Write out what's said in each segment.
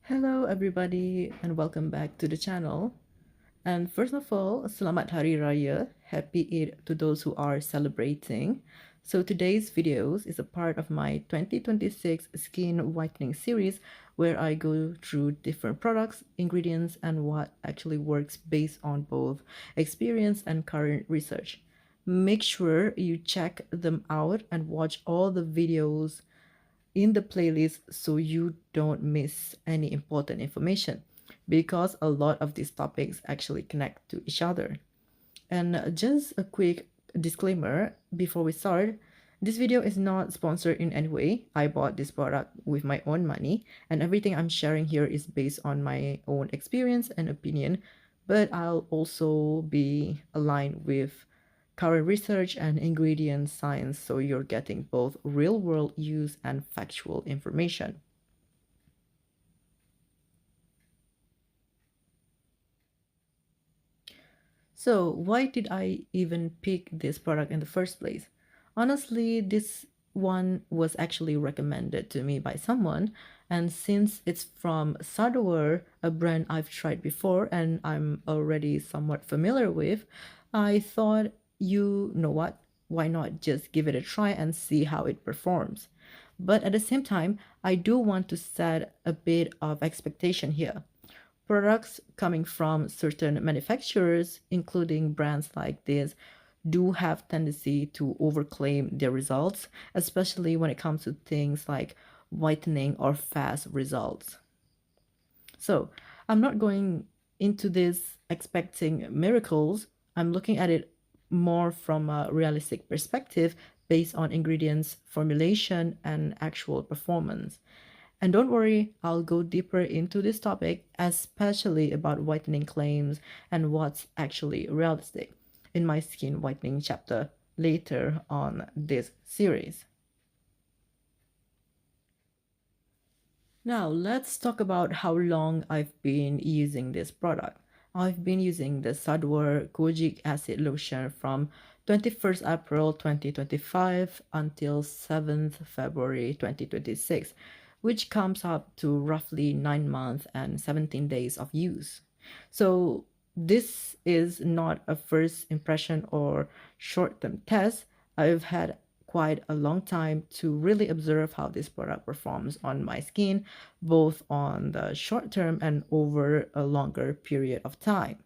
Hello everybody and welcome back to the channel. And first of all, Selamat Hari Raya, Happy Eid to those who are celebrating. So today's videos is a part of my 2026 skin whitening series where I go through different products, ingredients, and what actually works based on both experience and current research. Make sure you check them out and watch all the videos in the playlist so you don't miss any important information because a lot of these topics actually connect to each other. And just a quick disclaimer before we start, this video is not sponsored in any way. I bought this product with my own money, and everything I'm sharing here is based on my own experience and opinion, but I'll also be aligned with current research and ingredient science, so you're getting both real-world use and factual information. So why did I even pick this product in the first place? Honestly, this one was actually recommended to me by someone, and since it's from Sadoer, a brand I've tried before and I'm already somewhat familiar with, I thought, you know what? Why not just give it a try and see how it performs? But at the same time, I do want to set a bit of expectation here. Products coming from certain manufacturers, including brands like this, do have tendency to overclaim their results, especially when it comes to things like whitening or fast results. So I'm not going into this expecting miracles. I'm looking at it more from a realistic perspective based on ingredients, formulation, and actual performance. And don't worry, I'll go deeper into this topic, especially about whitening claims and what's actually realistic in my skin whitening chapter later on this series. Now, let's talk about how long I've been using this product. I've been using the Sadoer Kojic acid lotion from 21st April 2025 until 7th February 2026, which comes up to roughly 9 months and 17 days of use. So this is not a first impression or short-term test. I've had quite a long time to really observe how this product performs on my skin, both on the short term and over a longer period of time.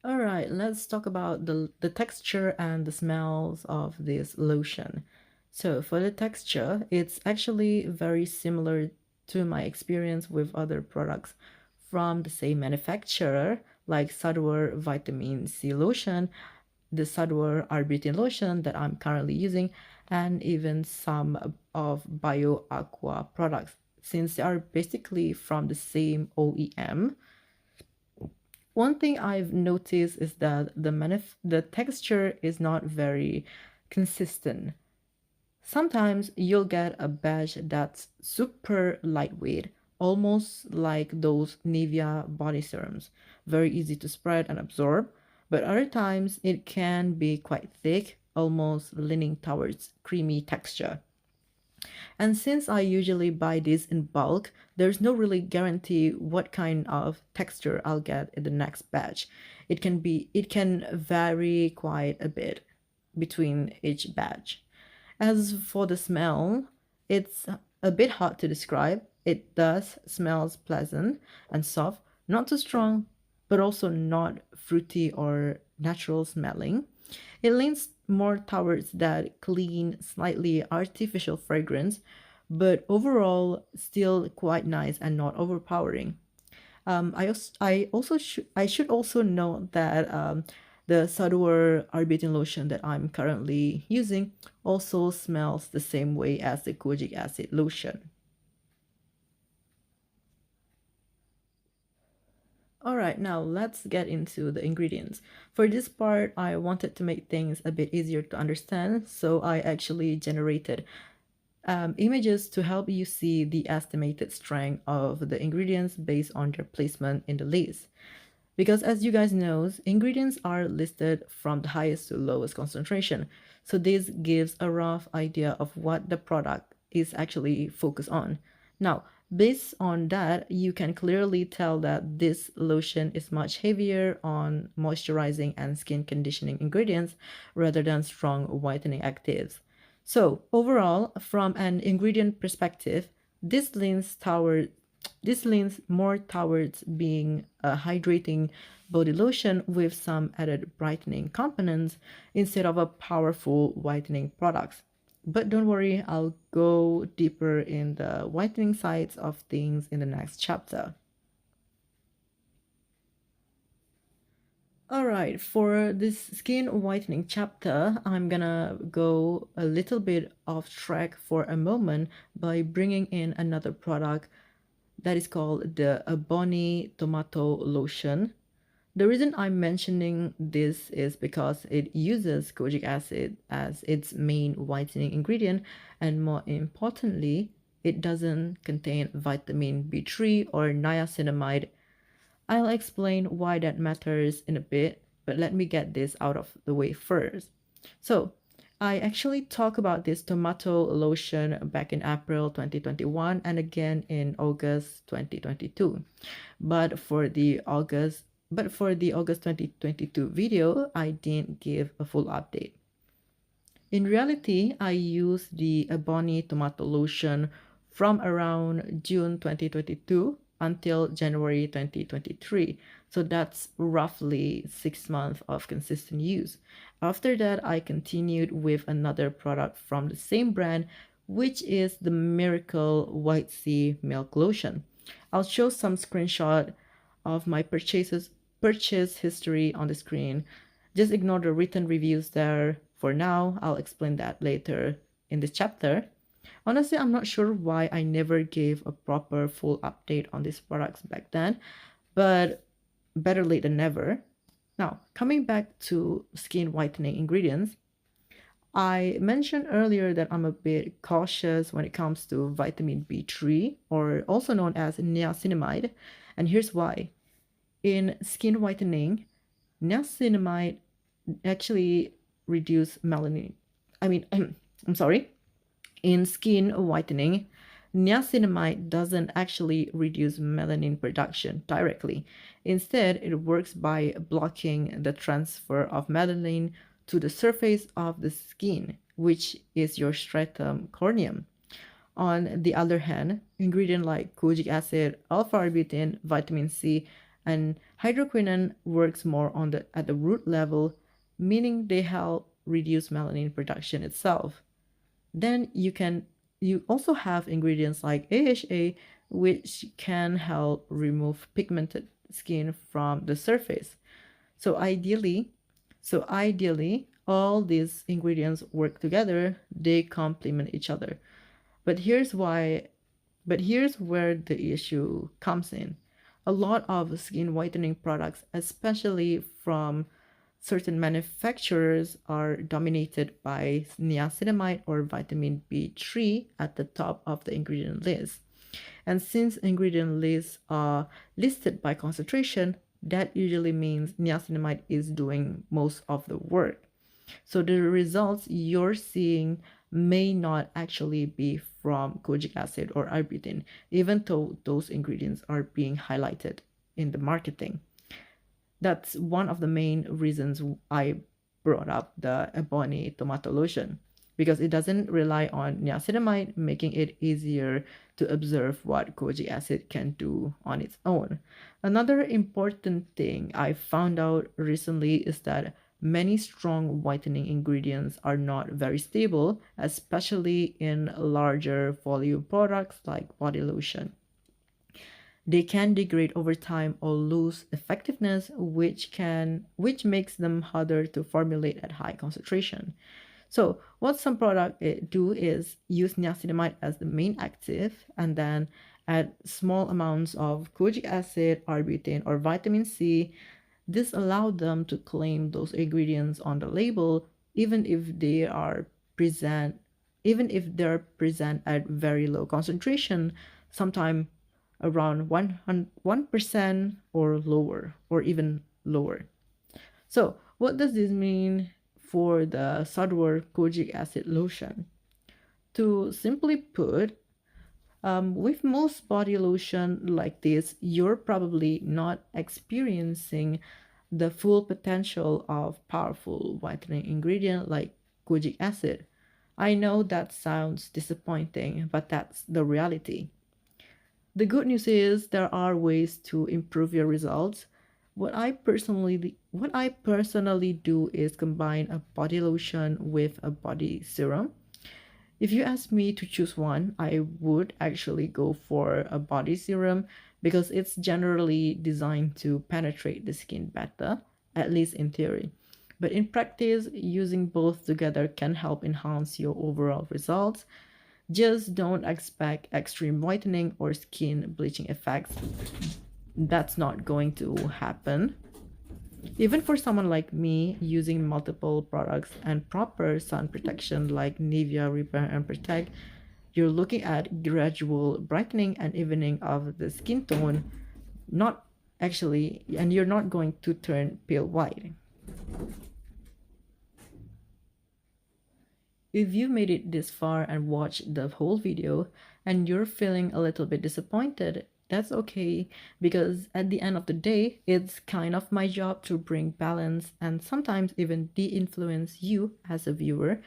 All right, let's talk about the texture and the smells of this lotion. So for the texture, it's actually very similar to my experience with other products from the same manufacturer, like Sadoer Vitamin C Lotion, the Sadoer Arbutin Lotion that I'm currently using, and even some of Bio Aqua products, since they are basically from the same OEM. One thing I've noticed is that the texture is not very consistent. Sometimes you'll get a batch that's super lightweight, almost like those Nivea body serums, very easy to spread and absorb, but other times it can be quite thick, almost leaning towards creamy texture. And since I usually buy this in bulk, there's no really guarantee what kind of texture I'll get in the next batch. It can vary quite a bit between each batch. As for the smell, it's a bit hard to describe. It does smells pleasant and soft, not too strong, but also not fruity or natural smelling. It leans more towards that clean, slightly artificial fragrance, but overall still quite nice and not overpowering. I should also note that the Sadoer Arbutin lotion that I'm currently using also smells the same way as the kojic acid lotion. Alright, now let's get into the ingredients. For this part, I wanted to make things a bit easier to understand, so I actually generated images to help you see the estimated strength of the ingredients based on their placement in the list. Because as you guys know, ingredients are listed from the highest to lowest concentration, so this gives a rough idea of what the product is actually focused on. Now, based on that, you can clearly tell that this lotion is much heavier on moisturizing and skin conditioning ingredients rather than strong whitening actives. So, overall, from an ingredient perspective, this leans toward this leans more towards being a hydrating body lotion with some added brightening components instead of a powerful whitening products. But don't worry, I'll go deeper in the whitening sides of things in the next chapter. Alright, for this skin whitening chapter, I'm gonna go a little bit off track for a moment by bringing in another product that is called the A Bonne Tomato Lotion. The reason I'm mentioning this is because it uses kojic acid as its main whitening ingredient, and more importantly, it doesn't contain vitamin B3 or niacinamide. I'll explain why that matters in a bit, but let me get this out of the way first. So, I actually talked about this tomato lotion back in April 2021 and again in August 2022. But for the August 2022 video, I didn't give a full update. In reality, I used the A Bonne Tomato Lotion from around June 2022 until January 2023. So that's roughly 6 months of consistent use. After that, I continued with another product from the same brand, which is the Miracle White Sea Milk Lotion. I'll show some screenshot of my purchase history on the screen. Just ignore the written reviews there for now. I'll explain that later in this chapter. Honestly, I'm not sure why I never gave a proper full update on these products back then, but better late than never. Now, coming back to skin whitening ingredients, I mentioned earlier that I'm a bit cautious when it comes to vitamin B3, or also known as niacinamide, and here's why. In skin whitening, niacinamide actually reduce melanin. I mean, I'm sorry. In skin whitening, niacinamide doesn't actually reduce melanin production directly. Instead, it works by blocking the transfer of melanin to the surface of the skin, which is your stratum corneum. On the other hand, ingredients like kojic acid, alpha-arbutin, vitamin C, and hydroquinone works more on at the root level, meaning they help reduce melanin production itself. Then you also have ingredients like AHA, which can help remove pigmented skin from the surface. So ideally, all these ingredients work together, they complement each other. But here's why but here's where the issue comes in. A lot of skin whitening products, especially from certain manufacturers, are dominated by niacinamide or vitamin B3 at the top of the ingredient list. And since ingredient lists are listed by concentration, that usually means niacinamide is doing most of the work. So the results you're seeing may not actually be from kojic acid or arbutin, even though those ingredients are being highlighted in the marketing. That's one of the main reasons I brought up the A Bonne Tomato Lotion, because it doesn't rely on niacinamide, making it easier to observe what kojic acid can do on its own. Another important thing I found out recently is that many strong whitening ingredients are not very stable, especially in larger volume products like body lotion. They can degrade over time or lose effectiveness, which makes them harder to formulate at high concentration. So what some products do is use niacinamide as the main active and then add small amounts of kojic acid, arbutin, or vitamin C. This allowed them to claim those ingredients on the label even if they're present at very low concentration, sometimes around 1% or lower, or even lower. So what does this mean for the Sadoer kojic acid lotion? To simply put, with most body lotion like this, you're probably not experiencing the full potential of powerful whitening ingredient like kojic acid. I know that sounds disappointing, but that's the reality. The good news is there are ways to improve your results. What I personally do is combine a body lotion with a body serum. If you ask me to choose one, I would actually go for a body serum because it's generally designed to penetrate the skin better, at least in theory. But in practice, using both together can help enhance your overall results. Just don't expect extreme whitening or skin bleaching effects. That's not going to happen. Even for someone like me, using multiple products and proper sun protection like Nivea Repair and Protect, you're looking at gradual brightening and evening of the skin tone, not actually, and you're not going to turn pale white. If you made it this far and watched the whole video and you're feeling a little bit disappointed, that's okay because at the end of the day, it's kind of my job to bring balance and sometimes even de influence you as a viewer,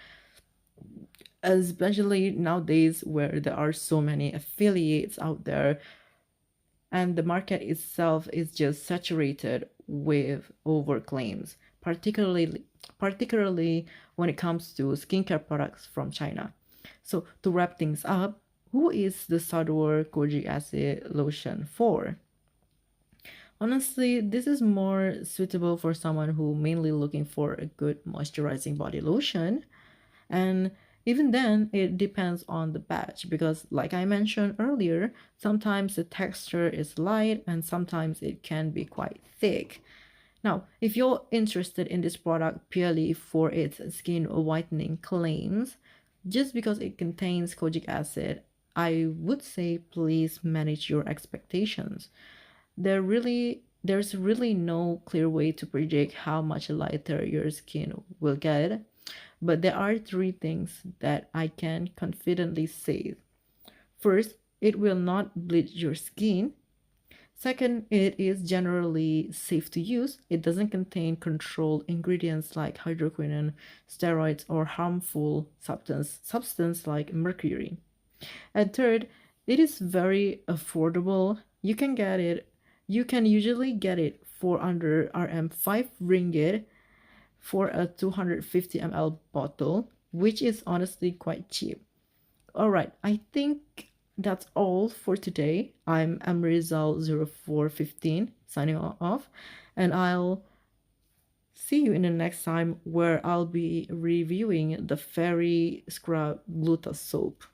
especially nowadays where there are so many affiliates out there and the market itself is just saturated with over claims, particularly when it comes to skincare products from China. So to wrap things up, who is the Sadoer Kojic acid lotion for? Honestly, this is more suitable for someone who mainly looking for a good moisturizing body lotion. And even then, it depends on the batch because, like I mentioned earlier, sometimes the texture is light and sometimes it can be quite thick. Now, if you're interested in this product purely for its skin whitening claims, just because it contains kojic acid, I would say please manage your expectations. There's really no clear way to predict how much lighter your skin will get, but there are three things that I can confidently say. First, it will not bleach your skin. Second, it is generally safe to use. It doesn't contain controlled ingredients like hydroquinone, steroids, or harmful substance like mercury. And third, it is very affordable. You can usually get it for under RM 5 ringgit for a 250 ml bottle, which is honestly quite cheap. All right, I think that's all for today. I'm Amrizal0415 signing off, and I'll see you in the next time where I'll be reviewing the Fairy Scrub Gluta soap.